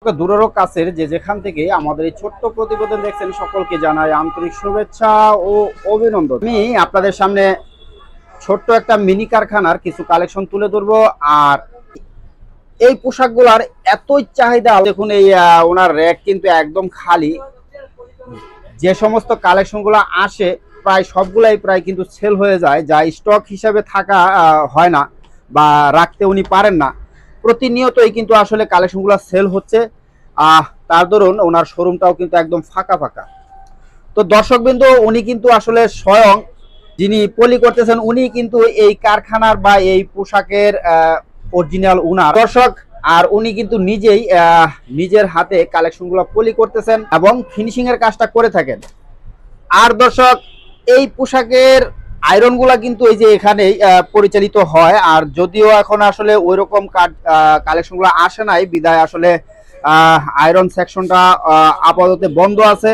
দূরেরও কাছের যে যেখান থেকে আমাদের এই ছোট্ট প্রতিবেদন দেখছেন সকলকে জানাই আন্তরিক শুভেচ্ছা ও অভিনন্দন। আমি আপনাদের সামনে ছোট্ট একটা মিনি কারখানার কিছু কালেকশন তুলে ধরবো। আর এই পোশাকগুলার এতই চাহিদা, দেখুন এই ওনার র্যাক কিন্তু একদম খালি। যে সমস্ত কালেকশনগুলো আসে প্রায় সবগুলাই প্রায় কিন্তু সেল হয়ে যায়, যা স্টক হিসাবে থাকা হয় না বা রাখতে উনি পারেন না। প্রতিনিয়তই কিন্তু আসলে কালেকশনগুলো সেল হচ্ছে। তার দরুন ওনার শোরুমটাও কিন্তু একদম ফাঁকা ফাঁকা। তো দর্শকবৃন্দ, উনি কিন্তু আসলে স্বয়ং যিনি পলি করতেছেন উনি কিন্তু এই কারখানার বা এই পোশাকের অরিজিনাল উনার দর্শক। আর উনি কিন্তু নিজেই নিজের হাতে কালেকশনগুলো পলি করতেছেন এবং ফিনিশিং এর কাজটা করে থাকেন। আর দর্শক, এই পোশাকের আয়রন গুলা কিন্তু এই যে এখানেই পরিচালিত হয়। আর যদিও এখন আসলে ওইরকম কালেকশন গুলো আসে নাই, বিদায় আসলে আয়রন সেকশনটা আপাতত বন্ধ আছে।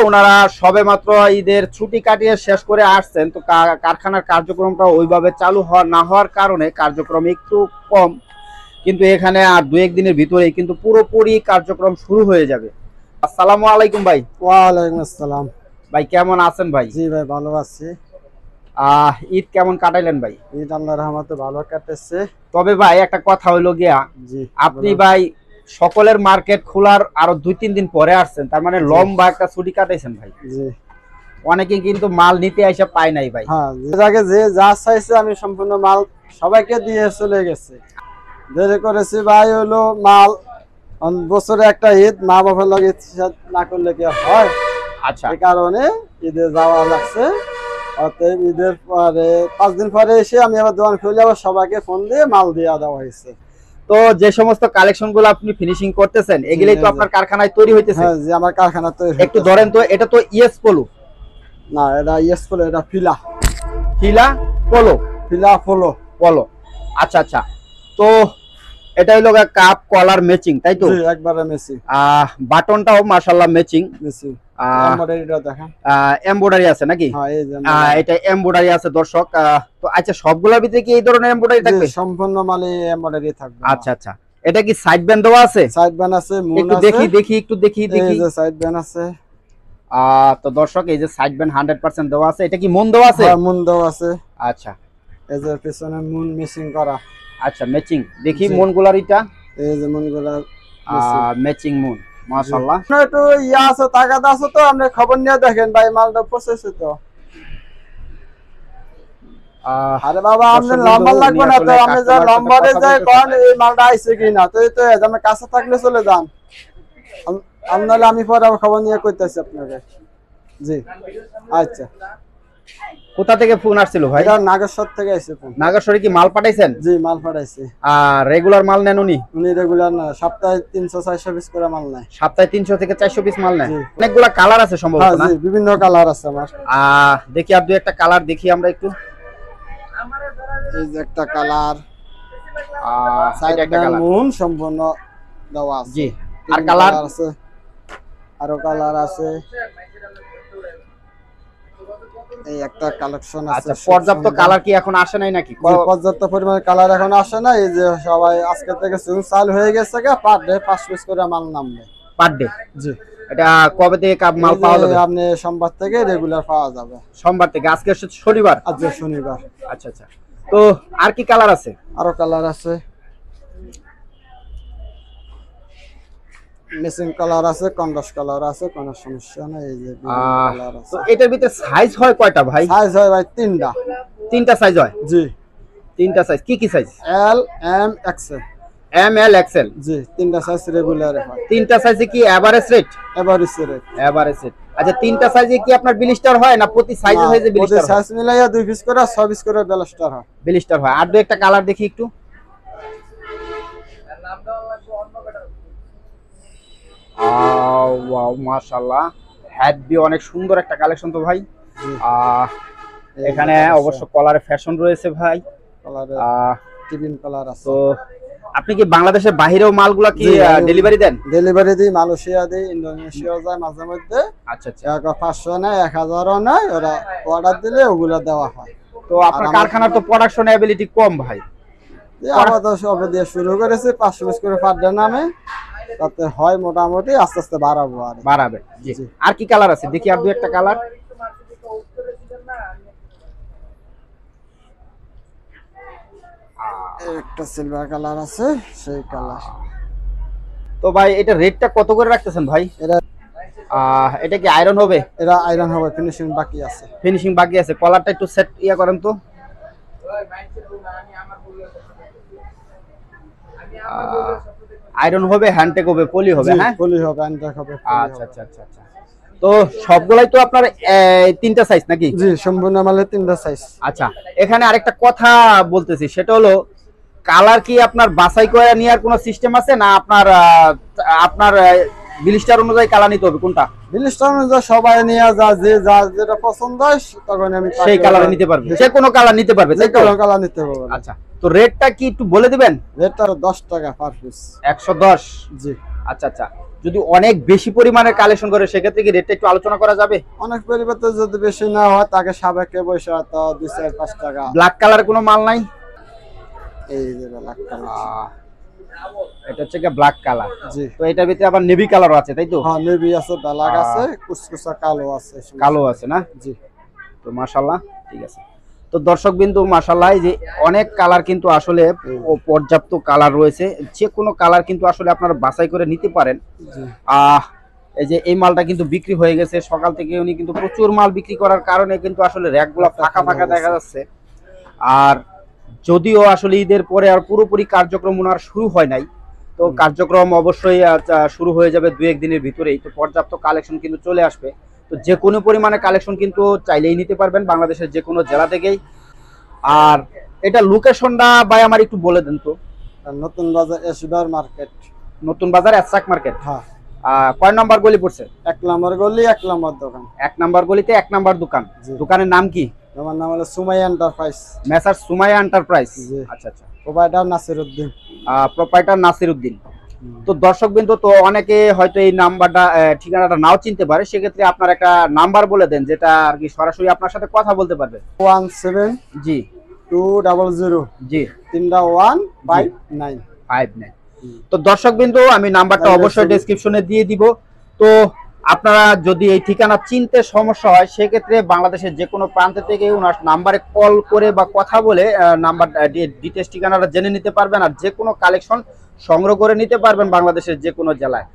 ওনারা সবে মাত্র ঈদের ছুটি কাটিয়ে শেষ করে আসছেন, তো কারখানার কার্যক্রমটা ওইভাবে চালু না হওয়ার কারণে কার্যক্রম একটু কম। কিন্তু এখানে আর দু একদিনের ভিতরেই কিন্তু পুরোপুরি কার্যক্রম শুরু হয়ে যাবে। আসসালামু আলাইকুম ভাই। ওয়ালাইকুম আসসালাম। ভাই কেমন আছেন ভাই? জি ভাই, ভালো আছি। ঈদ কেমন কাটাইলেন ভাই? ঈদ আল্লাহর রহমতে ভালো কাটেছে। তবে ভাই একটা কথা হইলো গিয়া, জি আপনি ভাই সকলের মার্কেট খোলার আরো 2-3 দিন পরে আসছেন, তার মানে লম্বা একটা ছুটি কাটাইছেন ভাই। জি, অনেকে কিন্তু মাল নিতে এসে পায় নাই ভাই। হ্যাঁ, আগে যে যা চাইছে আমি সম্পূর্ণ মাল সবাইকে দিয়ে চলে গেছে। দেরি করেছি ভাই হলো মাল, বছরে একটা ঈদ মা বাবার লাগে না করলে কি হয়? আচ্ছা, এই কারণে ঈদে যাওয়া লাগছে। অতএব ঈদের পরে 5 দিন পরে এসে আমি আবার দোকান খুলে আবার সবাইকে ফোন দিয়ে মাল দিয়ে দেওয়া হয়েছে। তো যে সমস্ত কালেকশন গুলো আপনি ফিনিশিং করতেছেন এগুলাই তো আপনার কারখানায় তৈরি হইতেছে? হ্যাঁ জি, আমার কারখানা তৈরি। একটু ধরেন তো, এটা তো ইএস পোলো না, এটা ইয়েস পোলো, এটা ফিলা পোলো পোলো পোলো। আচ্ছা আচ্ছা, তো এটা হইলো কাপ কলার ম্যাচিং, তাই তো? জি, একবারে মেসি। বাটনটাও মাশাআল্লাহ ম্যাচিং। মেসি এমব্রয়ডারিটা দেখেন। এমব্রয়ডারি আছে নাকি? হ্যাঁ, এই যে এটা এমব্রয়ডারি আছে দর্শক। তো আচ্ছা, সবগুলোর ভিতরে কি এই ধরনের এমব্রয়ডারি থাকবে? সম্পূর্ণ মালে এমব্রয়ডারি থাকবে। আচ্ছা আচ্ছা, এটা কি সাইড ব্যান্ড দেওয়া আছে? সাইড ব্যান্ড আছে, মুন একটু আছে। একটু দেখি এই যে সাইড ব্যান্ড আছে। তো দর্শক, এই যে সাইড ব্যান্ড 100% দেওয়া আছে। এটা কি মুন দেওয়া আছে? হ্যাঁ, মুন দেওয়া আছে। আচ্ছা, এই যে পিছনে মুন মেশিং করা। আচ্ছা, ম্যাচিং। দেখি মুন গুলার, এটা এই যে মুন গুলা ম্যাচিং মুন, মাশাআল্লাহ। না, একটু ইয়া আছে, তাগাদ আছে, তো আপনি খবর নিয়ে দেখেন ভাই, মালটা প্রসেস তো। আরে বাবা, আপনি লম্বা লাগবে না তো, আপনি যা লম্বারে যাই কোন এই মালটা আইছে কিনা, তো এই তো আপনি কাছে থাকলে চলে যান। আমনালে আমি পরে আবার খবর নিয়ে কইতাছি আপনাকে। জি, আচ্ছা। কোথা থেকে ফোন আসছিল ভাই? এটা নাগেশ্বর থেকে আইছে ফোন। নাগেশ্বরে কি মাল পাঠাইছেন? জি, মাল পাঠাইছি। আর রেগুলার মাল নেন উনি? উনি রেগুলার না, সপ্তাহে 300-400 পিস করে মাল নেয়। সপ্তাহে 300 থেকে 400 পিস মাল নেয়। অনেকগুলা কালার আছে সম্ভবত না? জি, বিভিন্ন কালার আছে আমার। দেখি আর দুই একটা কালার দেখি আমরা একটু। এই যে একটা কালার, সাইড একটা কালার মুন সম্পূর্ণ দেওয়া আছে। জি, আর কালার আছে, আরো কালার আছে। এই একটা কালেকশন আছে। আচ্ছা, পর্যাপ্ত কালার কি এখন আসে নাই নাকি? পর্যাপ্ত পরিমাণে কালার এখন আসে না। এই যে সবাই আজকে থেকে চালু হয়ে গেছে, পার ডে 5 পিস করে মাল নামবে পার ডে। জি, এটা কবে থেকে মাল পাওয়া যাবে? আপনি সোমবার থেকে রেগুলার পাওয়া যাবে। সোমবার থেকে? আজকে শনিবার। আজকে শনিবার। আচ্ছা আচ্ছা, তো আর কি কালার আছে? আরো কালার আছে, মেসিং কালার আছে, কন্ডাস কালার আছে, কোনো সমস্যা নাই। এই যে কালার আছে। তো এটার ভিতরে সাইজ হয় কয়টা ভাই? সাইজ হয় ভাই তিনটা। তিনটা সাইজ হয়? জি, তিনটা সাইজ। কি কি সাইজ? এল, এম, এক্সেল। এম, এল, এক্সেল। জি, তিনটা সাইজ রেগুলার হয়। তিনটা সাইজে কি average rate? Average rate. Average rate. আচ্ছা, তিনটা সাইজে কি আপনার ব্লিস্টার হয় না প্রতি সাইজে সাইজে ব্লিস্টার হয়? সাইজ মিলাইয়া 2 পিস করে 6 পিস করে ব্লিস্টার হয়। ব্লিস্টার হয়। আর দুই একটা কালার দেখি একটু। ওয়াও, মাশাআল্লাহ, হ্যাডবি অনেক সুন্দর একটা কালেকশন তো ভাই। এখানে অবশ্য কলারে ফ্যাশন রয়েছে ভাই। কলারে টিবিন কালার আছে। তো আপনি কি বাংলাদেশের বাইরেও মালগুলা কি ডেলিভারি দেন? ডেলিভারি দিই, মালয়েশিয়া দিই, ইন্দোনেশিয়া যায় মাঝে মধ্যে। আচ্ছা আচ্ছা, 500 নেয়, 1000ও নেয়, ওরা অর্ডার দিলে ওগুলা দেওয়া হয়। তো আপনার কারখানার তো প্রোডাকশন এবিলিটি কম ভাই। আমরা তো সবে দিয়ে শুরু করেছি, 500 পিস করে পার ডে নামে। তাতে হয় মোটামুটি আস্তে আস্তে বাড়াবো আর বাড়াবে। জি। জি। আর কি কালার আছে দেখি, আর দুই একটা কালার। একটা সিলভার কালার আছে, সেই কালার। তো ভাই এটা রেটটা কত করে রাখতেছেন ভাই? এটা এটা কি আয়রন হবে? এটা আয়রন হবে, ফিনিশিং বাকি আছে। ফিনিশিং বাকি আছে। কলারটা একটু সেট ইয়া করেন তো। আয়রন হবে, হ্যান্ডটেক হবে, পলি হবে। হ্যাঁ, পলি হবে, আনটেক হবে। আচ্ছা আচ্ছা আচ্ছা আচ্ছা। তো সবগুলাই তো আপনার তিনটা সাইজ নাকি? জি, সম্পূর্ণ মালে তিনটা সাইজ। আচ্ছা, এখানে আরেকটা কথা বলতেছি, সেটা হলো কালার কি আপনার বাছাই করে নেওয়ার কোনো সিস্টেম আছে না আপনার আপনার বিলিস্টার অনুযায়ী কালার নিতে হবে? কোনটা? বিলিস্টার অনুযায়ী সবাই নিয়ে যা যে যা যেটা পছন্দ হয় তখন আমি সেই কালার নিতে পারবে, যে কোনো কালার নিতে পারবে, যে তাই তো? কোনো কালার নিতে পারবো। আচ্ছা, তো রেটটা কি একটু বলে দিবেন? রেটটা 10 টাকা পার পিস। 110। জি। আচ্ছা আচ্ছা, যদি অনেক বেশি পরিমাণের কালেকশন করে সেক্ষেত্রে কি রেটটা একটু আলোচনা করা যাবে? অনেক পরিবর্তন যদি বেশি না হয় তাকে সাবেকে বসে তো 2-4-5 টাকা। ব্ল্যাক কালার কোনো মাল নাই? এই যে ব্ল্যাক কালার। এটা হচ্ছে কি ব্ল্যাক কালার। জি। তো এটার ভিতরে আবার নেভি কালারও আছে, তাই তো? হ্যাঁ, নেভি আছে, ব্ল্যাক আছে, কুচকুচা কালো আছে। কালো আছে না? জি। তো মাশাআল্লাহ, ঠিক আছে। তো দর্শক বিন্দু মাশাআল্লাহ, এই যে অনেক কালার কিন্তু আসলে পর্যাপ্ত কালার রয়েছে, যে কোনো কালার কিন্তু আসলে আপনারা বাছাই করে নিতে পারেন। জি। এই যে এই মালটা কিন্তু বিক্রি হয়ে গেছে সকাল থেকে, উনি কিন্তু প্রচুর মাল বিক্রি করার কারণে কিন্তু আসলে র্যাকগুলো ফাঁকা ফাঁকা দেখা যাচ্ছে। আর যদিও আসলে ঈদের পরে আর পুরোপুরি কার্যক্রম ওনার শুরু হয় নাই, তো কার্যক্রম অবশ্যই শুরু হয়ে যাবে 2-1 দিনের ভিতরেই। তো পর্যাপ্ত কালেকশন কিন্তু চলে আসবে। তো যে কোনো পরিমাণে কালেকশন কিন্তু চাইলেই নিতে পারবেন বাংলাদেশের যে কোনো জেলা থেকেই। আর এটা লোকেশনটা ভাই আমার একটু বলে দেন তো। নতুন বাজার এসবিআর মার্কেট। নতুন বাজার এসসাক মার্কেট। হ্যাঁ। কয় নাম্বার গলি পড়ছে? 1 নম্বর গলি, 1 নম্বর দোকান। 1 নাম্বার গলিতে 1 নাম্বার দোকান। দোকানের নাম কি? আমার নাম হলো সুমাইয়া এন্টারপ্রাইজ। মেসার সুমাইয়া এন্টারপ্রাইজ। জি। আচ্ছা আচ্ছা। প্রোভাইডার নাসিরউদ্দিন। প্রোপাইটার নাসিরউদ্দিন। তো দর্শকবৃন্দ, তো অনেকে হয়তো এই নাম্বারটা ঠিকানাটা নাও চিনতে পারে, সেক্ষেত্রে আপনার একটা নাম্বার বলে দেন যেটা আর কি সরাসরি আপনার সাথে কথা বলতে পারবে। 17 জি 200 জি 3159। 59। তো দর্শকবৃন্দ, আমি নাম্বারটা অবশ্যই ডেসক্রিপশনে দিয়ে দিব। তো আপনারা যদি এই ঠিকানা চিনতে সমস্যা হয় সেক্ষেত্রে বাংলাদেশের যে কোনো প্রান্ত থেকে ওনার নাম্বারে কল করে বা কথা বলে নাম্বার ডিটেলস ঠিকানাটা জেনে নিতে পারবেন, আর যে কোনো কালেকশন সংগ্রহ করে নিতে পারবেন বাংলাদেশের যে কোনো জেলায়।